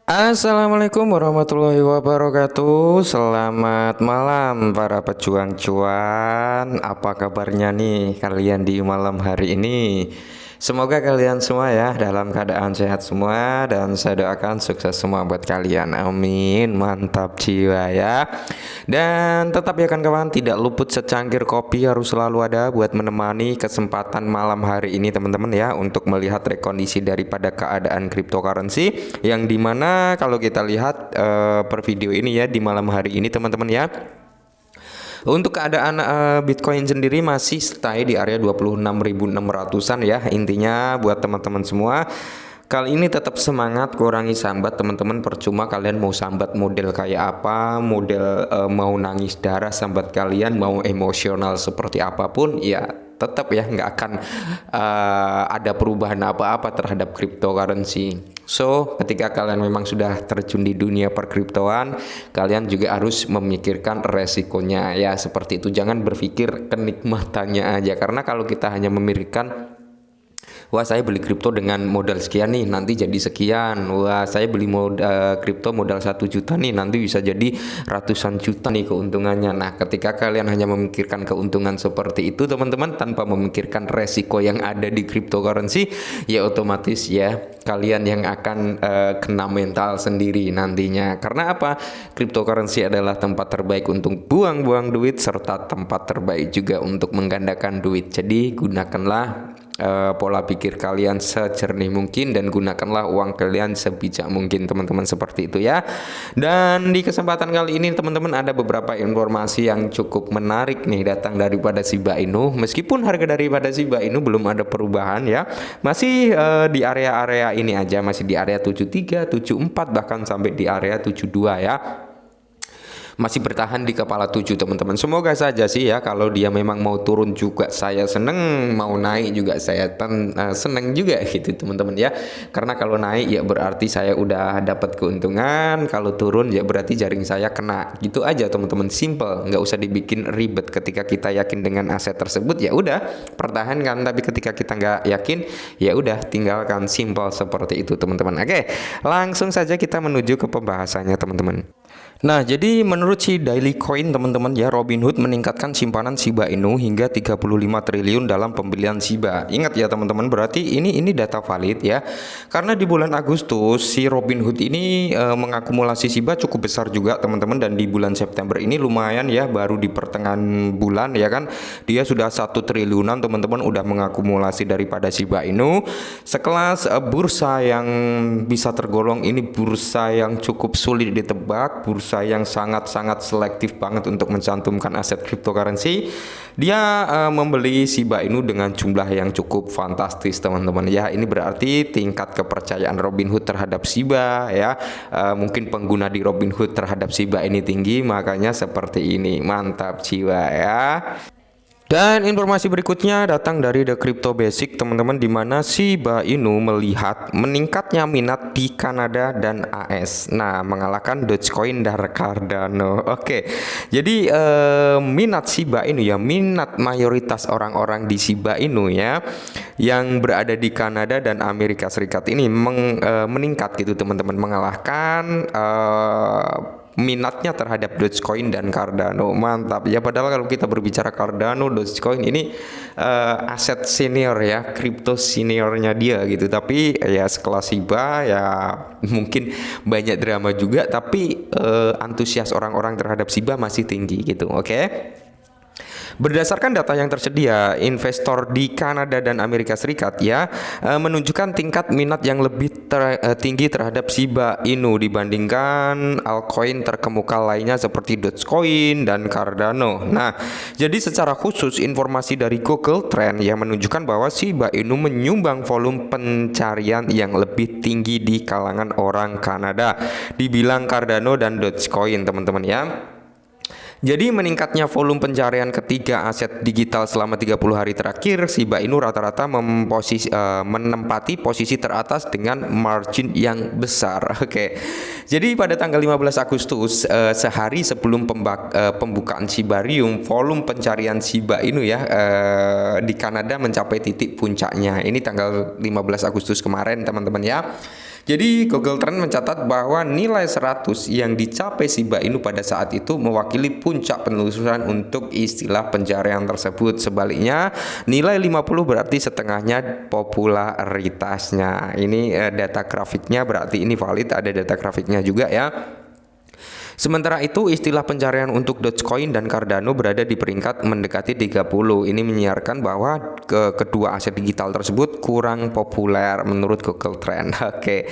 Assalamualaikum warahmatullahi wabarakatuh. Selamat malam para pejuang cuan. Apa kabarnya nih kalian di malam hari ini? Semoga kalian semua ya dalam keadaan sehat semua, dan saya doakan sukses semua buat kalian. Amin. Mantap jiwa ya. Dan tetap ya kawan-kawan, tidak luput secangkir kopi harus selalu ada buat menemani kesempatan malam hari ini teman-teman ya, untuk melihat rekondisi daripada keadaan cryptocurrency, yang dimana kalau kita lihat per video ini ya di malam hari ini teman-teman ya, untuk keadaan Bitcoin sendiri masih stay di area 26.600-an ya. Intinya buat teman-teman semua, kali ini tetap semangat, kurangi sambat teman-teman. Percuma kalian mau sambat model kayak apa, model mau nangis darah sambat kalian, mau emosional seperti apapun ya, tetap ya nggak akan ada perubahan apa-apa terhadap cryptocurrency. So, ketika kalian memang sudah terjun di dunia perkriptoan, kalian juga harus memikirkan resikonya ya, seperti itu. Jangan berpikir kenikmatannya aja, karena kalau kita hanya memikirkan, wah saya beli kripto dengan modal sekian nih nanti jadi sekian, wah saya beli kripto modal 1 juta nih nanti bisa jadi ratusan juta nih keuntungannya. Nah, ketika kalian hanya memikirkan keuntungan seperti itu teman-teman, tanpa memikirkan resiko yang ada di cryptocurrency, ya otomatis ya kalian yang akan kena mental sendiri nantinya. Karena apa? Cryptocurrency adalah tempat terbaik untuk buang-buang duit, serta tempat terbaik juga untuk menggandakan duit. Jadi gunakanlah pola pikir kalian sejernih mungkin, dan gunakanlah uang kalian sebijak mungkin teman-teman, seperti itu ya. Dan di kesempatan kali ini teman-teman, ada beberapa informasi yang cukup menarik nih datang daripada Shiba Inu. Meskipun harga daripada Shiba Inu belum ada perubahan ya, masih di area-area ini aja, masih di area 73, 74, bahkan sampai di area 72 ya, masih bertahan di kepala 7 teman-teman. Semoga saja sih ya, kalau dia memang mau turun juga saya seneng, mau naik juga saya seneng juga gitu teman-teman ya. Karena kalau naik ya berarti saya udah dapat keuntungan, kalau turun ya berarti jaring saya kena. Gitu aja teman-teman, simple, nggak usah dibikin ribet. Ketika kita yakin dengan aset tersebut ya udah pertahankan, tapi ketika kita nggak yakin ya udah tinggalkan, simple seperti itu teman-teman. Oke, langsung saja kita menuju ke pembahasannya teman-teman. Nah, jadi menurut si Daily Coin teman-teman ya, Robinhood meningkatkan simpanan Shiba Inu hingga 35 triliun dalam pembelian Shiba. Ingat ya teman-teman, berarti ini data valid ya. Karena di bulan Agustus si Robinhood ini mengakumulasi Shiba cukup besar juga teman-teman, dan di bulan September ini lumayan ya, baru di pertengahan bulan ya kan, dia sudah 1 triliunan teman-teman udah mengakumulasi daripada Shiba Inu. Sekelas bursa yang bisa tergolong ini bursa yang cukup sulit ditebak, bursa yang sangat-sangat selektif banget untuk mencantumkan aset cryptocurrency. Dia membeli Shiba Inu dengan jumlah yang cukup fantastis teman-teman ya. Ini berarti tingkat kepercayaan Robinhood terhadap Shiba ya, mungkin pengguna di Robinhood terhadap Shiba ini tinggi, makanya seperti ini. Mantap jiwa ya. Dan informasi berikutnya datang dari The Crypto Basic teman-teman, di mana Shiba Inu melihat meningkatnya minat di Kanada dan AS. Nah, mengalahkan Dogecoin dan Cardano. Oke. Jadi minat Shiba Inu ya, minat mayoritas orang-orang di Shiba Inu ya yang berada di Kanada dan Amerika Serikat ini meningkat gitu teman-teman, mengalahkan minatnya terhadap Dogecoin dan Cardano. Mantap ya, padahal kalau kita berbicara Cardano, Dogecoin ini aset senior ya, kripto seniornya dia gitu. Tapi ya sekelas Shiba ya mungkin banyak drama juga, tapi antusias orang-orang terhadap Shiba masih tinggi gitu. Oke. Berdasarkan data yang tersedia, investor di Kanada dan Amerika Serikat ya menunjukkan tingkat minat yang lebih tinggi terhadap Shiba Inu dibandingkan altcoin terkemuka lainnya seperti Dogecoin dan Cardano. Nah, jadi secara khusus informasi dari Google Trend yang menunjukkan bahwa Shiba Inu menyumbang volume pencarian yang lebih tinggi di kalangan orang Kanada, dibilang Cardano dan Dogecoin teman-teman ya. Jadi meningkatnya volume pencarian ketiga aset digital selama 30 hari terakhir, Shiba Inu rata-rata menempati posisi teratas dengan margin yang besar. Oke. Jadi pada tanggal 15 Agustus, sehari sebelum pembukaan Shibarium, volume pencarian Shiba Inu ya di Kanada mencapai titik puncaknya. Ini tanggal 15 Agustus kemarin teman-teman ya. Jadi Google Trend mencatat bahwa nilai 100 yang dicapai Shiba Inu pada saat itu mewakili puncak penelusuran untuk istilah pencarian tersebut. Sebaliknya, nilai 50 berarti setengahnya popularitasnya. Ini data grafiknya, berarti ini valid, ada data grafiknya juga ya. Sementara itu, istilah pencarian untuk Dogecoin dan Cardano berada di peringkat mendekati 30. Ini menyiarkan bahwa kedua aset digital tersebut kurang populer menurut Google Trend. Oke.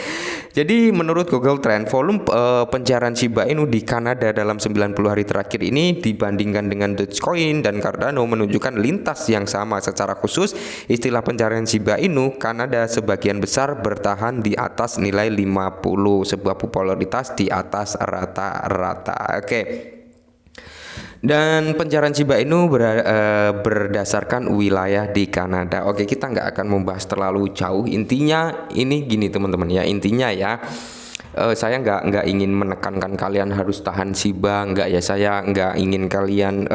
Jadi menurut Google Trend, volume pencarian Shiba Inu di Kanada dalam 90 hari terakhir ini dibandingkan dengan Dogecoin dan Cardano menunjukkan lintas yang sama. Secara khusus, istilah pencarian Shiba Inu Kanada sebagian besar bertahan di atas nilai 50, sebuah popularitas di atas rata-rata. Oke. Dan pencarian Shiba Inu berdasarkan wilayah di Kanada. Oke, kita nggak akan membahas terlalu jauh. Intinya ini gini teman-teman ya. Intinya ya, saya nggak ingin menekankan kalian harus tahan Shiba, nggak ya. Saya nggak ingin kalian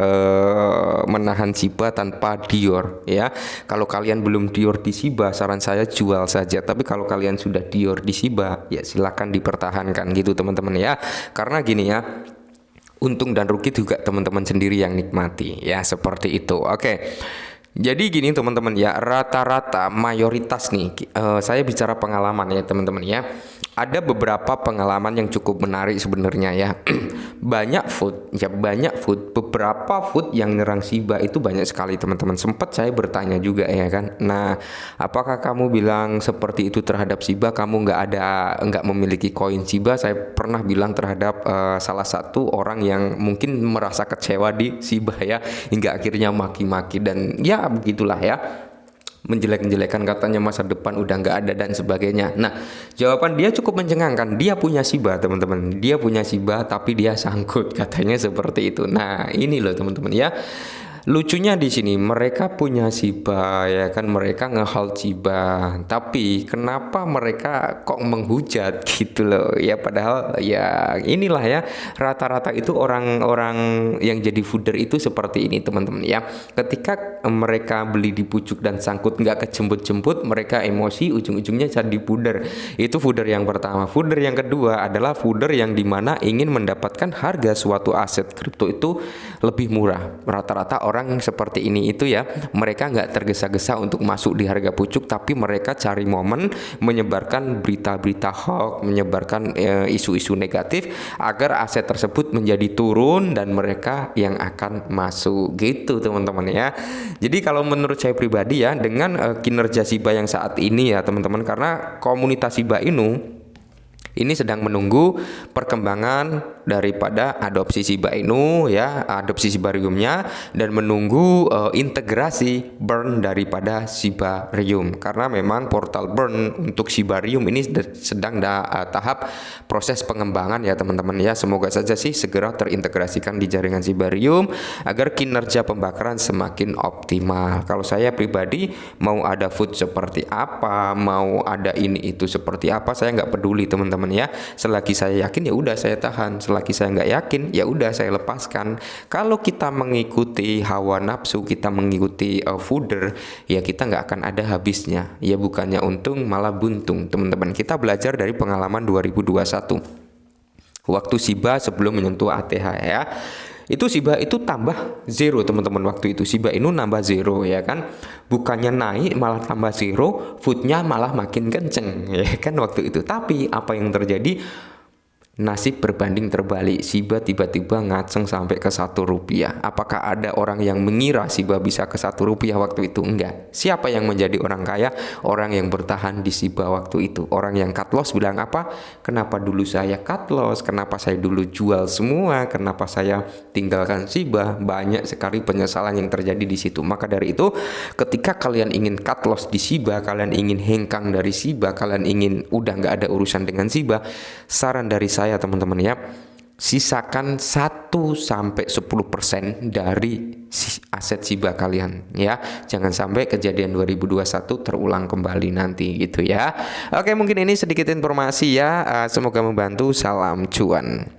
menahan Shiba tanpa Dior ya. Kalau kalian belum Dior di Shiba, saran saya jual saja. Tapi kalau kalian sudah Dior di Shiba, ya silakan dipertahankan gitu teman-teman ya. Karena gini ya, untung dan rugi juga teman-teman sendiri yang nikmati ya, seperti itu. Oke. Jadi gini teman-teman ya, rata-rata mayoritas nih, saya bicara pengalaman ya teman-teman ya. Ada beberapa pengalaman yang cukup menarik sebenarnya ya. Banyak food, beberapa food yang nyerang Shiba itu banyak sekali teman-teman. Sempat saya bertanya juga ya kan. Nah, apakah kamu bilang seperti itu terhadap Shiba? Kamu nggak memiliki koin Shiba? Saya pernah bilang terhadap salah satu orang yang mungkin merasa kecewa di Shiba ya, hingga akhirnya maki-maki dan ya begitulah ya. Menjelek-jelekan katanya masa depan udah nggak ada dan sebagainya. Nah, jawaban dia cukup mencengangkan. Dia punya Shiba teman-teman. Dia punya Shiba tapi dia sangkut katanya seperti itu. Nah, ini loh teman-teman ya. Lucunya di sini mereka punya Shiba ya kan, mereka nge-hold Shiba. Tapi kenapa mereka kok menghujat gitu loh ya, padahal ya inilah ya, rata-rata itu orang-orang yang jadi fooder itu seperti ini teman-teman ya. Ketika mereka beli di pucuk dan sangkut nggak kejemput-jemput, mereka emosi, ujung-ujungnya jadi fooder. Itu fooder yang pertama. Fooder yang kedua adalah fooder yang dimana ingin mendapatkan harga suatu aset kripto itu lebih murah. Rata-rata orang seperti ini itu ya, mereka nggak tergesa-gesa untuk masuk di harga pucuk, tapi mereka cari momen menyebarkan berita-berita hoax, menyebarkan isu-isu negatif agar aset tersebut menjadi turun dan mereka yang akan masuk gitu teman-teman ya. Jadi kalau menurut saya pribadi ya, dengan kinerja Shiba yang saat ini ya teman-teman, karena komunitas Shiba Inu ini sedang menunggu perkembangan daripada adopsi Shiba Inu ya, adopsi Shibariumnya, dan menunggu integrasi burn daripada Shibarium. Karena memang portal burn untuk Shibarium ini sedang tahap proses pengembangan ya teman-teman ya. Semoga saja sih segera terintegrasikan di jaringan Shibarium agar kinerja pembakaran semakin optimal. Kalau saya pribadi mau ada food seperti apa, mau ada ini itu seperti apa, saya nggak peduli teman-teman ya. Selagi saya yakin ya udah saya tahan, selagi saya nggak yakin ya udah saya lepaskan. Kalau kita mengikuti hawa nafsu, kita mengikuti fooder, ya kita nggak akan ada habisnya ya, bukannya untung malah buntung teman-teman. Kita belajar dari pengalaman 2021 waktu Shiba sebelum menyentuh ATH ya. Itu Shiba itu tambah zero teman-teman. Waktu itu Shiba Inu nambah zero ya kan, bukannya naik malah tambah zero, foodnya malah makin kenceng ya kan waktu itu. Tapi apa yang terjadi? Nasib berbanding terbalik. Shiba tiba-tiba ngaceng sampai ke Rp1. Apakah ada orang yang mengira Shiba bisa ke Rp1 waktu itu? Enggak. Siapa yang menjadi orang kaya? Orang yang bertahan di Shiba waktu itu. Orang yang cut loss bilang apa? Kenapa dulu saya cut loss? Kenapa saya dulu jual semua? Kenapa saya tinggalkan Shiba? Banyak sekali penyesalan yang terjadi di situ. Maka dari itu, ketika kalian ingin cut loss di Shiba, kalian ingin hengkang dari Shiba, kalian ingin udah nggak ada urusan dengan Shiba, saran dari saya teman-teman ya, sisakan 1-10% dari aset Shiba kalian ya. Jangan sampai kejadian 2021 terulang kembali nanti gitu ya. Oke, mungkin ini sedikit informasi ya, semoga membantu. Salam cuan.